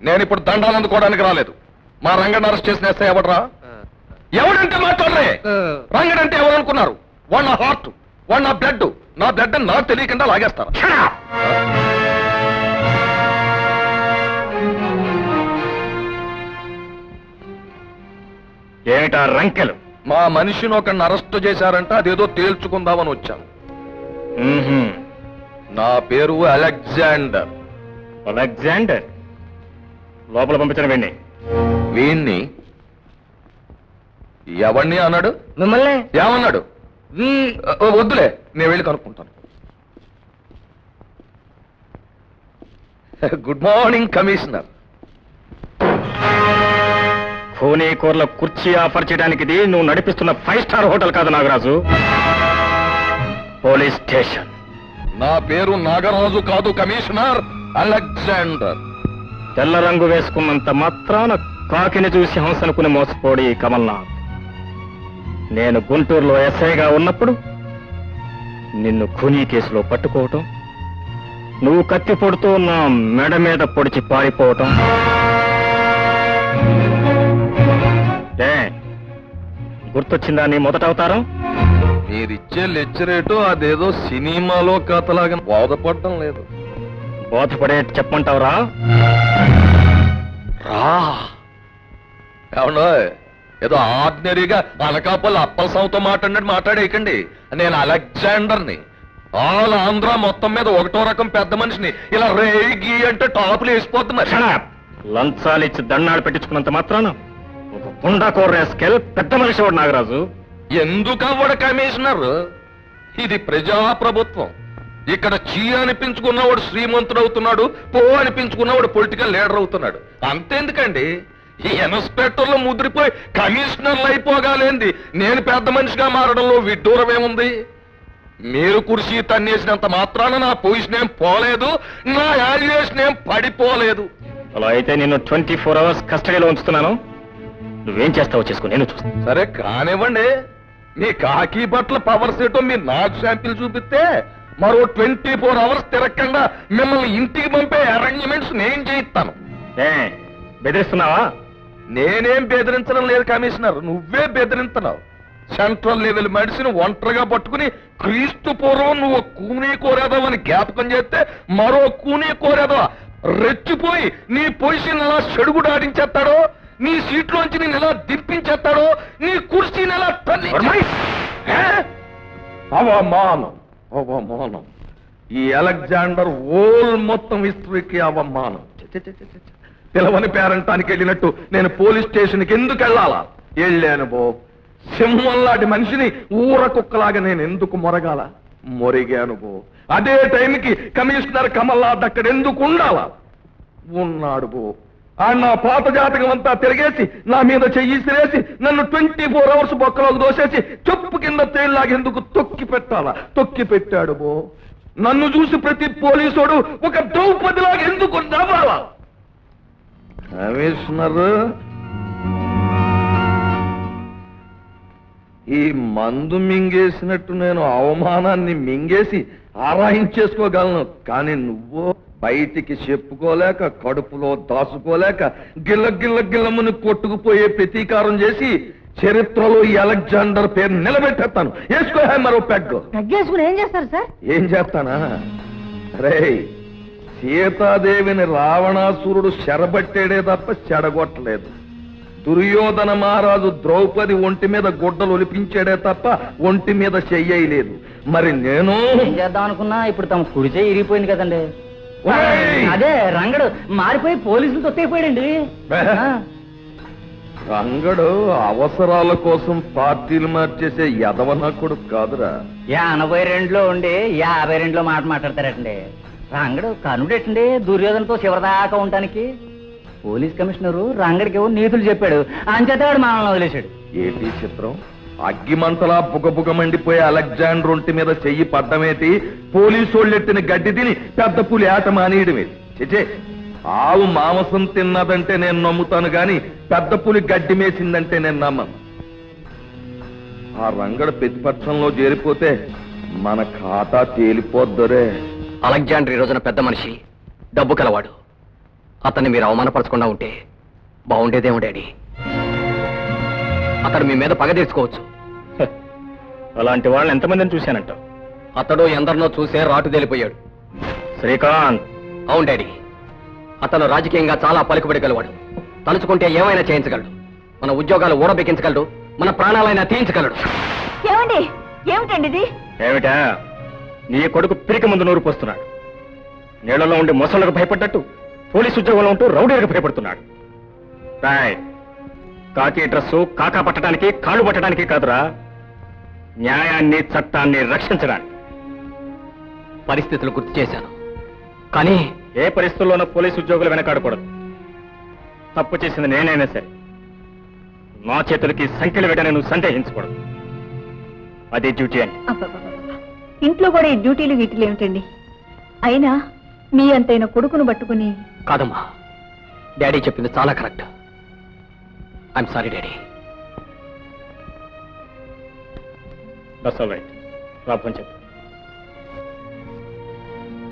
నేను ఇప్పుడు దండాలు అందుకోవడానికి రాలేదు. మా రంగడిని అరెస్ట్ చేసిన ఎస్ఐ ఎవడరా? ఎవడంటే మాట్లాడరే. రంగడంటే ఎవరు అనుకున్నారు? వాడు నా హార్ట్, వాడు నా బ్లడ్. నా బ్లడ్ నాకు తెలియకుండా లాగేస్తారు. ఏమిటా రంకెలు? మా మనిషిని ఒకరిని అరెస్ట్ చేశారంట, అదేదో తేల్చుకుందామని వచ్చాను. నా పేరు అలెగ్జాండర్. అలెగ్జాండర్? లోపల పంపించడం వెండి. వీణ్ణి ఎవరిని అన్నాడు? మిమ్మల్ని ఏమన్నాడు? వద్దులే, నేను వెళ్ళి కనుక్కుంటాను. Good morning commissioner. ఖూనీ కూరల కుర్చీ ఆఫర్ చేయడానికి ఇది నువ్వు నడిపిస్తున్న 5 స్టార్ హోటల్ కాదు నాగరాజు, పోలీస్ స్టేషన్. నా పేరు నాగరాజు కాదు కమిషనర్, అలెగ్జాండర్. తెల్ల రంగు వేసుకున్నంత మాత్రాన కాకిని చూసి హంసనుకుని మోసపోడి కమల్నాథ్. నేను గుంటూరులో ఎస్ఐగా ఉన్నప్పుడు నిన్ను ఖూనీ కేసులో పట్టుకోవటం, నువ్వు కత్తి పొడుతూ నా మెడ మీద పొడిచి పారిపోవటం. గుర్తొచ్చిందా నీ మొదట అవతారం? మీరిచ్చే లెక్చరేటు అదేదో సినిమాలో కథలాగా బోధపడటం లేదు. బోధపడే చెప్పమంటావురా? రా. ఏమన్నా ఏదో ఆర్డినరీగా అనకాపల్లి అప్పలసావుతో మాట్లాడినట్టు మాట్లాడేయకండి. నేను అలెగ్జాండర్ని. ఆల్ ఆంధ్ర మొత్తం మీద ఒకటో రకం పెద్ద మనిషిని. ఇలా రేగి అంటే టాపులు వేసిపోద్ది మరి. లంచాలు ఇచ్చి దండాలు పెట్టించుకున్నంత మాత్రాన ఒక పుండాకోర రేస్కెల్ పెద్ద మనిషి వాడు నాగరాజు. ఎందుకు అవ్వడు కమిషనర్? ఇది ప్రజాప్రభుత్వం. ఇక్కడ చీ అనిపించుకున్నవాడు శ్రీమంతుడు అవుతున్నాడు, పో అనిపించుకున్నవాడు పొలిటికల్ లీడర్ అవుతున్నాడు. అంతేందుకండి, ఈ ఇన్స్పెక్టర్లు ముద్రిపోయి కమిషనర్లు అయిపోగాలేంది నేను పెద్ద మనిషిగా మారడంలో విడ్డూరం ఏముంది? మీరు కుర్చీ తన్నేసినంత మాత్రాన నా పొజిషన్ ఏం పోలేదు, నా వాల్యుయేషన్ ఏం పడిపోలేదు. అలా అయితే నేను 24 hours కస్టడీలో ఉంచుతున్నాను. నువ్వేం చేస్తావో చేసుకో, నేను చూస్తాను. సరే కానివ్వండి. మీ కాకి బట్టల పవర్ సెట్ మీరు నాకు శాంపిల్ చూపిస్తే మరో 24 hours తిరగకుండా మిమ్మల్ని ఇంటికి పంపే అరేంజ్మెంట్స్ నేను చేయిస్తాను. బెదిరిస్తున్నావా? నేనేం బెదిరించడం లేదు కమిషనర్, నువ్వే బెదిరించున్నావు. సెంట్రల్ లెవెల్ మెడిసిన్ ఒంటరిగా పట్టుకుని క్రీస్తు పూర్వం నువ్వు కూనీ కోరేదావని జ్ఞాపకం చేస్తే మరో కూనీ కోరేదావా రెచ్చిపోయి నీ పొజిషన్ ఎలా చెడుగుడాడించేస్తాడో, నీ సీట్లోంచి నేను ఎలా దింపించేస్తాడో, నీ కుర్చీని ఎలా తల్లి. అవమానం, అవమానం. ఈ అలెగ్జాండర్ ఓల్ మొత్తం హిస్టరీకి అవమానం. పిలవని పేరంటానికి వెళ్ళినట్టు నేను పోలీస్ స్టేషన్కి ఎందుకు వెళ్ళాలా? వెళ్ళాను బో. సింహం లాంటి మనిషిని ఊర కుక్కలాగా నేను ఎందుకు మొరగాల? మొరిగాను బో. అదే టైంకి కమిషనర్ కమల్నాథ్ అక్కడ ఎందుకు ఉండాలా? ఉన్నాడు బో. ఆ నా పాత జాతకం అంతా తిరిగేసి నా మీద చెయ్యిసిరేసి నన్ను 24 hours బొక్కలోకి దోసేసి చెప్పు కింద తేళ్లాగెందుకు తొక్కి పెట్టాలా? తొక్కి పెట్టాడు బో. నన్ను చూసి ప్రతి పోలీసోడు ఒక ద్రౌపదిలాగా ఎందుకు నవ్వాలా? కమిషనర్, ఈ మందు మింగేసినట్టు నేను అవమానాన్ని మింగేసి ఆరాయించేసుకోగలను, కానీ నువ్వు బయటికి చెప్పుకోలేక కడుపులో దాచుకోలేక గిల్ల గిల్ల గిల్లముని కొట్టుకుపోయే ప్రతీకారం చేసి చరిత్రలో ఈ అలెగ్జాండర్ పేరు నిలబెట్టేస్తాను. వేసుకో మరో పెగ్గు. తగ్గేసుకుని ఏం చేస్తారు సార్? ఏం చేస్తానా? రే, సీతాదేవిని రావణాసురుడు చెరబట్టాడే తప్ప చెడగొట్టలేదు. దుర్యోధన మహారాజు ద్రౌపది ఒంటి మీద గుడ్డలు ఒలిపించాడే తప్ప ఒంటి మీద చెయ్యలేదు. మరి నేను చేద్దాం అనుకున్నా, ఇప్పుడు తమ కుడి చేయి ఇరిగిపోయింది కదండి. అదే రంగడు మారిపోయి పోలీసులు తొత్తైపోయాడండి. రంగడు అవసరాల కోసం పార్టీలు మార్చేసే యదవనకుడు కాదురా. 82లో ఉండి 52లో మాట మాట్లాడతారటండి. రంగడు కనుడేటండి దుర్యోధనతో చివరిదాకా ఉండటానికి. పోలీస్ కమిషనరు రంగడికి నీతులు చెప్పాడు, అంచేత వాడు మనల్ని వదిలేశాడు. ఏంటి చిత్రం? అగ్గిమంతలా బుగబుగ మండిపోయే అలెగ్జాండర్ ఒంటి మీద చెయ్యి పడ్డమేటి? పోలీసోళ్ళెట్టిన గడ్డి తిని పెద్ద పులి ఆట మానేయడమేటి? చిచే, ఆవు మాంసం తిన్నదంటే నేను నమ్ముతాను గాని పెద్ద పులి గడ్డి మేసిందంటే నేను నమ్మను. ఆ రంగడు ప్రతిపక్షంలో చేరిపోతే మన ఖాతా తేలిపోద్దరే. అలెగ్జాండర్ ఈ రోజున పెద్ద మనిషి, డబ్బు కలవాడు. అతన్ని మీరు అవమానపరచకుండా ఉంటే బాగుండేదేమో డాడీ. అతడు మీ మీద పగ తీర్చుకోవచ్చు. అలాంటి వాళ్ళని ఎంతమందిని చూశానంట? అతడు ఎందరినో చూసే రాటు తేలిపోయాడు. శ్రీకాంత్. అవును డాడీ, అతను రాజకీయంగా చాలా పలుకుబడి గలవాడు. తలుచుకుంటే ఏమైనా చేయించగలడు. మన ఉద్యోగాలు ఊడబెక్కించగలడు, మన ప్రాణాలైనా తీయించగలడు. ఏమండి, ఏమిటండి ఇది? ఏమిటా? నీ కొడుకు పిరికి ముందు నూరు పోస్తున్నాడు. నీళ్లలో ఉండి మొసళ్ళకు భయపడ్డట్టు పోలీసు ఉద్యోగంలో ఉంటూ రౌడీలకు భయపడుతున్నాడు. రాయ్, కాకి డ్రస్సు కాకా పట్టడానికి కాళ్ళు పట్టడానికి కాదురా, న్యాయాన్ని చట్టాన్ని రక్షించడానికి. పరిస్థితులు గుర్తు చేశాను, కానీ ఏ పరిస్థితుల్లోనూ పోలీసు ఉద్యోగులు వెనకాడకూడదు. తప్పు చేసింది నేనైనా సరే నా చేతులకి సంఖ్యలు వేయడానికి నువ్వు సందేహించకూడదు. అదే డ్యూటీ అంటే. అబ్బబ్బబ్బబ్బ. ఇంట్లో కూడా ఈ డ్యూటీలు వీటిలు ఏమిటండి? అయినా మీ అంతైన కొడుకును పట్టుకుని. కాదమ్మా, డాడీ చెప్పింది చాలా correct. I'm sorry daddy. That's all right. రాబోని చెప్పు.